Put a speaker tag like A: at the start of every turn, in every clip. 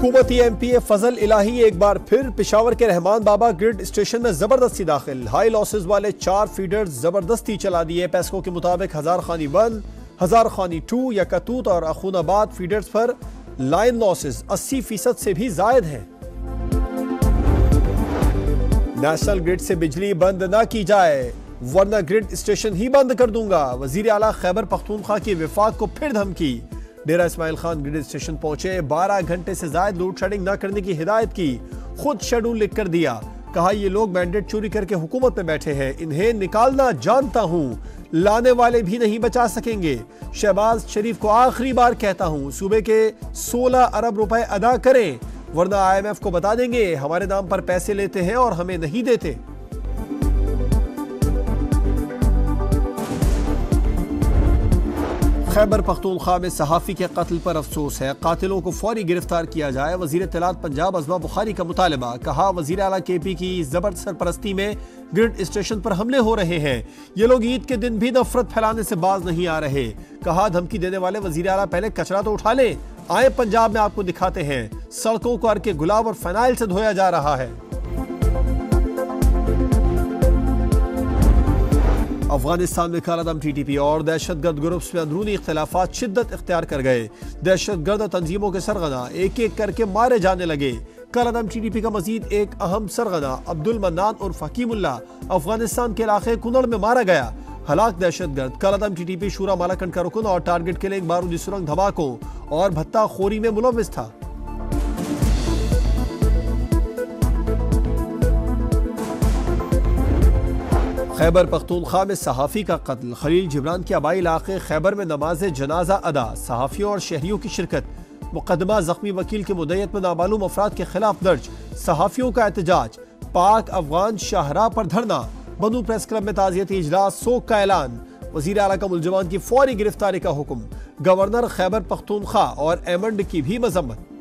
A: हुकूमती एमपीए फजल इलाही एक बार फिर पेशावर के रहमान बाबा ग्रिड स्टेशन में जबरदस्ती दाखिल। हाई लॉसेज वाले 4 फीडर्स जबरदस्ती चला दिए। पैसकों के मुताबिक हजार खानी 1, हजार खानी 2, यकतूत और अखूनाबाद फीडर्स पर लाइन लॉसेज 80% से भी जायद है। नेशनल ग्रिड से बिजली बंद न की जाए वरना ग्रिड स्टेशन ही बंद कर दूंगा। वजीर आला खैबर पख्तूनख्वा की विफाक को फिर धमकी। डेरा इस्माइल खान ग्रिड स्टेशन पहुंचे, 12 घंटे से ज्यादा लोड शेडिंग न करने की हिदायत की। खुद शेड्यूल लिख कर दिया। कहा ये लोग मैंडेट चोरी करके हुकूमत में बैठे हैं, इन्हें निकालना जानता हूं, लाने वाले भी नहीं बचा सकेंगे। शहबाज शरीफ को आखिरी बार कहता हूं, सूबे के 16 अरब रुपए अदा करें वरना IMF को बता देंगे हमारे नाम पर पैसे लेते हैं और हमें नहीं देते। खैबर पख्तूनख्वा में सहाफ़ी के कत्ल पर अफसोस है, कातिलों को फौरी गिरफ्तार किया जाए। वज़ीर इत्तलात पंजाब अज़मा बुखारी का मुतालबा। कहा वज़ीर आला KP की जबरदस्त सरपरस्ती में ग्रिड स्टेशन पर हमले हो रहे हैं, ये लोग ईद के दिन भी नफरत फैलाने से बाज नहीं आ रहे। कहा धमकी देने वाले वज़ीर आला पहले कचरा तो उठा लें, आए पंजाब में आपको दिखाते हैं सड़कों को अर्के गुलाब और फेनाइल से धोया जा रहा है। अफगानिस्तान में कालादम TTP और दहशतगर्द ग्रुप्स में अंदरूनी इख्तिलाफात शिद्दत इख्तियार कर गए। दहशतगर्द तंजीमों के सरगना एक एक करके मारे जाने लगे। कालादम TTP का मजीद एक अहम सरगना अब्दुल मन्नान और फकीमुल्ला अफगानिस्तान के इलाके कुनड़ में मारा गया। हलाक दहशतगर्द कालादम TTP शूरा मालाकंड का रुकन और टारगेट के लिए एक बारूदी सुरंग धमाकों और भत्ता खोरी में मुलव्विस था। खैबर पख्तूनख्वा में सहाफ़ी का कत्ल। खलील जिब्रान के आबाई इलाके खैबर में नमाज जनाजा अदा, सहाफ़ियों और शहरियों की शिरकत। मुकदमा जख्मी वकील के मुद्दत में नामालूम अफराद के खिलाफ दर्ज। सहाफ़ियों का एहतजाज। पाक अफगान शाहराह पर धरना। बंदू प्रेस क्लब में ताज़ियती इजलास, सोग का ऐलान। वज़ीर आला का मुलजमान की फौरी गिरफ्तारी का हुक्म। गवर्नर खैबर पख्तूनख्वा और एमंड की भी मजम्मत।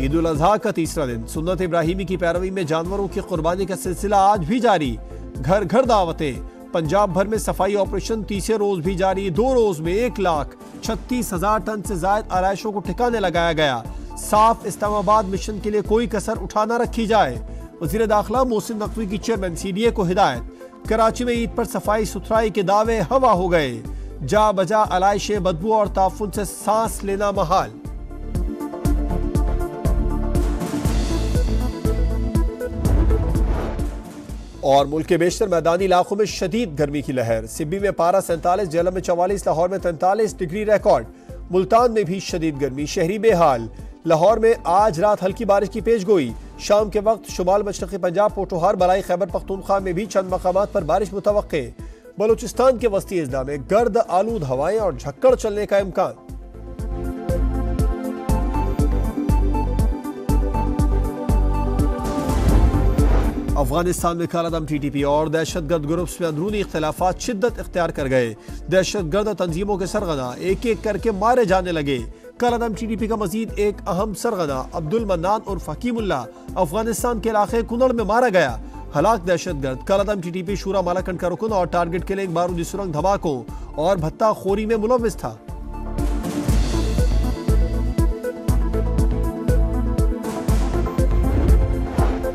A: ईद उल अज़हा का तीसरा दिन। सुन्नत इब्राहिमी की पैरवी में जानवरों की कुर्बानी का सिलसिला आज भी जारी। घर घर दावतें। पंजाब भर में सफाई ऑपरेशन तीसरे रोज भी जारी। 2 रोज में 1,36,000 टन से ज्यादा आराइशों को ठिकाने लगाया गया। साफ इस्लामाबाद मिशन के लिए कोई कसर उठा न रखी जाए। वज़ीर दाखिला मोहसिन नकवी की चेयरमैन CDA को हिदायत। कराची में ईद पर सफाई सुथराई के दावे हवा हो गए। जा बजा आलाइशे बदबू और ताफुन से सांस लेना महाल। और मुल्क के बेशतर मैदानी इलाकों में शदीद गर्मी की लहर। सिब्बी में पारा 47, जेलम में 44, लाहौर में 43 डिग्री रिकॉर्ड। मुल्तान में भी शदीद गर्मी, शहरी बेहाल। लाहौर में आज रात हल्की बारिश की पेशगोई। शाम के वक्त शुमाल मशरक़ी पंजाब, पोठोहार, बलाई खैबर पख्तूनख्वा में भी चंद मकामात पर बारिश मुतवक्के। बलूचिस्तान के वस्ती अजला में गर्द आलूद हवाएं और झक्कड़ चलने का इम्कान। अफगानिस्तान में कालादम TTP और दहशतगर्द ग्रुप्स में अंदरूनी इख्तिलाफात शिद्दत इख्तियार कर गए। दहशतगर्द तंजीमों के सरगना एक एक करके मारे जाने लगे। कालादम TTP का मजीद एक अहम सरगना अब्दुल मन्नान और फकीमुल्ला अफगानिस्तान के इलाके कुनड़ में मारा गया। हलाक दहशतगर्द कालादम TTP शूरा मालाकंड का रुकन और टारगेट के लिए एक बारूदी सुरंग धमाकों और भत्ता खोरी में मुलव्विस था।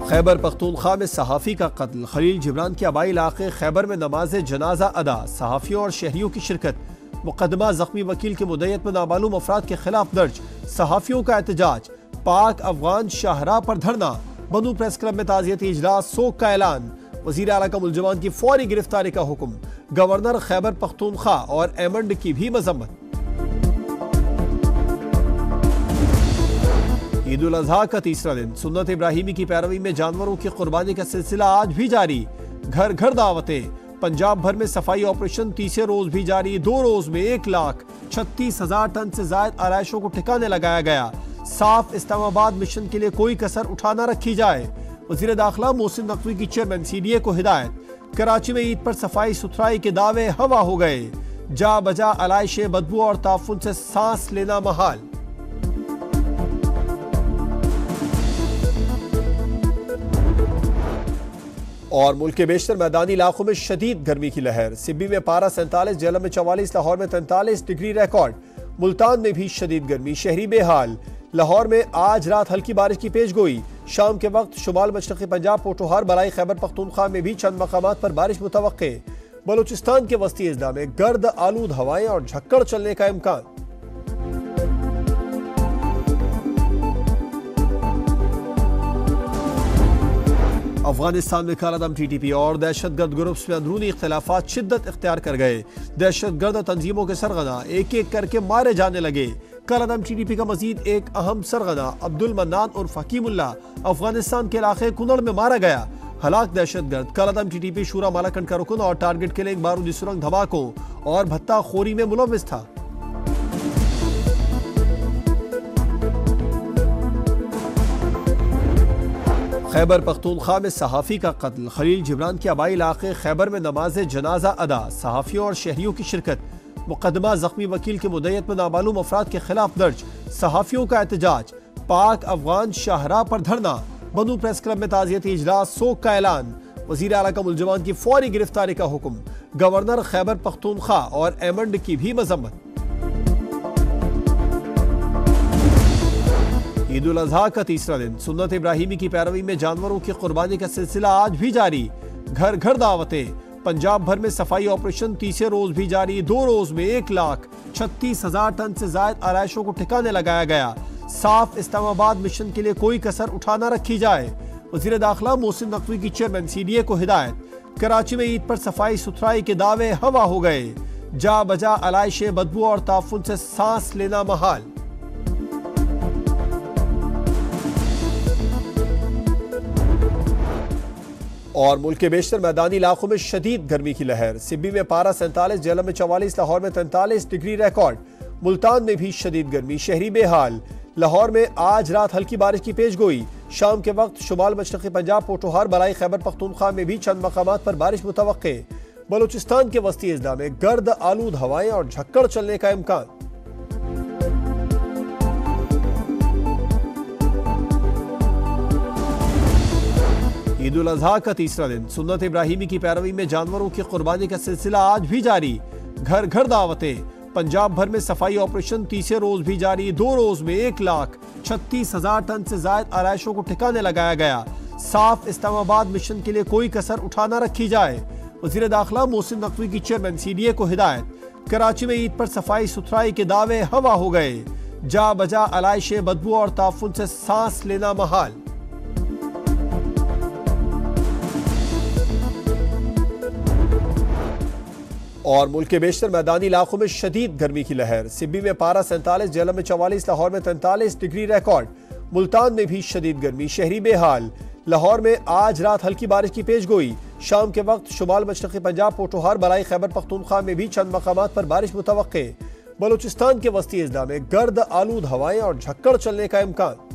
A: खैबर पख्तूनख्वा में सहाफ़ी का कत्ल। खलील जिब्रान के आबाई इलाके खैबर में नमाज जनाजा अदा, सहाफ़ियों और शहरियों की शिरकत। मुकदमा जख्मी वकील के मुद्दत में नामालूम अफराद के खिलाफ दर्ज। सहाफ़ियों का एहतजाज। पाक अफगान शाहराह पर धरना। बंदू प्रेस क्लब में ताज़ियती इजलास, सोग का ऐलान। वज़ीर आला का मुलजमान की फौरी गिरफ्तारी का हुक्म। गवर्नर खैबर पख्तूनख्वा और एमंड की भी मजम्मत। ईद उल अज़हा का तीसरा दिन। सुन्नत इब्राहिमी की पैरवी में जानवरों की कुर्बानी का सिलसिला आज भी जारी। घर घर दावतें। पंजाब भर में सफाई ऑपरेशन तीसरे रोज भी जारी। 2 रोज में 1,36,000 टन से ज्यादा आराइशों को ठिकाने लगाया गया। साफ इस्लामाबाद मिशन के लिए कोई कसर उठा न रखी जाए। वज़ीर दाखिला मोहसिन नकवी की चेयरमैन CDA को हिदायत। कराची में ईद पर सफाई सुथराई के दावे हवा हो गए। जा बजा आलाइशे बदबू और ताफुन से सांस लेना महाल। और मुल्क के बेशतर मैदानी इलाकों में शदीद गर्मी की लहर। सिब्बी में पारा 47, जेलम में 44, लाहौर में 43 डिग्री रिकॉर्ड। मुल्तान में भी शदीद गर्मी, शहरी बेहाल। लाहौर में आज रात हल्की बारिश की पेशगोई। शाम के वक्त शुमाल मशरक़ी पंजाब, पोठोहार, बलाई खैबर पख्तूनख्वा में भी चंद मकामात पर बारिश मुतवक्के। बलूचिस्तान के वस्ती अजला में गर्द आलूद हवाएं और झक्कड़ चलने का इम्कान। अफगानिस्तान में कालादम TTP और दहशतगर्द ग्रुप्स में अंदरूनी इख्तिलाफात शिद्दत इख्तियार कर गए। दहशतगर्द तंजीमों के सरगना एक एक करके मारे जाने लगे। कालादम TTP का मजीद एक अहम सरगना अब्दुल मन्नान और फकीमुल्ला अफगानिस्तान के इलाके कुनड़ में मारा गया। हलाक दहशतगर्द कालादम TTP शूरा मालाकंड का रुकन और टारगेट किलिंग, बारूदी सुरंग धमाकों और भत्ता खोरी में मुलव्विस था। खैबर पख्तूनख्वा में सहाफ़ी का कत्ल, खलील जिब्रान के आबाई इलाके खैबर में नमाज जनाजा अदा, सहाफ़ियों और शहरियों की शिरकत। मुकदमा जख्मी वकील की मुद्दत में नामालूम अफराद के खिलाफ दर्ज, सहाफ़ियों का एहतजाज। पाक अफगान शाहराह पर धरना, बंदू प्रेस क्लब में ताज़ियती इजलास, सोग का ऐलान। वज़ीर आला का मुलजमान की फौरी गिरफ्तारी का हुक्म। गवर्नर खैबर पख्तूनख्वा और एमंड की भी मजम्मत। ईद उल अजहा का तीसरा दिन, सुन्नत इब्राहिमी की पैरवी में जानवरों की कुर्बानी का सिलसिला आज भी जारी। घर घर दावतें, पंजाब भर में सफाई ऑपरेशन तीसरे रोज भी जारी। 2 रोज में 1,36,000 टन से ज्यादा आलाइशों को ठिकाने लगाया गया। साफ इस्लामाबाद मिशन के लिए कोई कसर उठा न रखी जाए। वज़ीर दाखिला मोहसिन नकवी की चेयरमैन CDA को हिदायत। कराची में ईद पर सफाई सुथराई के दावे हवा हो गए। जा बजा आलाइशे, बदबू और ताफुन से सांस लेना महाल। और मुल्क के बेशतर मैदानी इलाकों में शदीद गर्मी की लहर। सिब्बी में पारा 47, जेलम में 44, लाहौर में 43 डिग्री रिकॉर्ड। मुल्तान में भी शदीद गर्मी, शहरी बेहाल। लाहौर में आज रात हल्की बारिश की पेशगोई। शाम के वक्त शुमाल मशरक़ी पंजाब, पोठोहार, बलाई खैबर पख्तूनख्वा में भी चंद मकामात पर बारिश मुतवक्के। बलूचिस्तान के वस्ती अजला में गर्द आलूद हवाएं और झक्कड़ चलने का इम्कान। ईद उल अजहा का तीसरा दिन, सुन्नत इब्राहिमी की पैरवी में जानवरों की कुर्बानी का सिलसिला आज भी जारी। घर घर दावतें, पंजाब भर में सफाई ऑपरेशन तीसरे रोज भी जारी। 2 रोज में 1,36,000 टन से ज्यादा आलाइशों को ठिकाने लगाया गया। साफ इस्लामाबाद मिशन के लिए कोई कसर उठा न रखी जाए। वज़ीर दाखिला मोहसिन नकवी की चेयरमैन CDA को हिदायत। कराची में ईद पर सफाई सुथराई के दावे हवा हो गए। जा बजा आलाइशे, बदबू और ताफुन से सांस लेना महाल। और मुल्क के बेशतर मैदानी इलाकों में शदीद गर्मी की लहर। सिब्बी में पारा 47, जेलम में 44, लाहौर में 43 डिग्री रिकॉर्ड। मुल्तान में भी शदीद गर्मी, शहरी बेहाल। लाहौर में आज रात हल्की बारिश की पेशगोई। शाम के वक्त शुमाल मशरक़ी पंजाब, पोठोहार, बलाई खैबर पख्तूनख्वा में भी चंद मकामात पर बारिश मुतवक्के। बलूचिस्तान के वस्ती अजला में गर्द आलूद हवाएं और झक्कड़ चलने का इम्कान।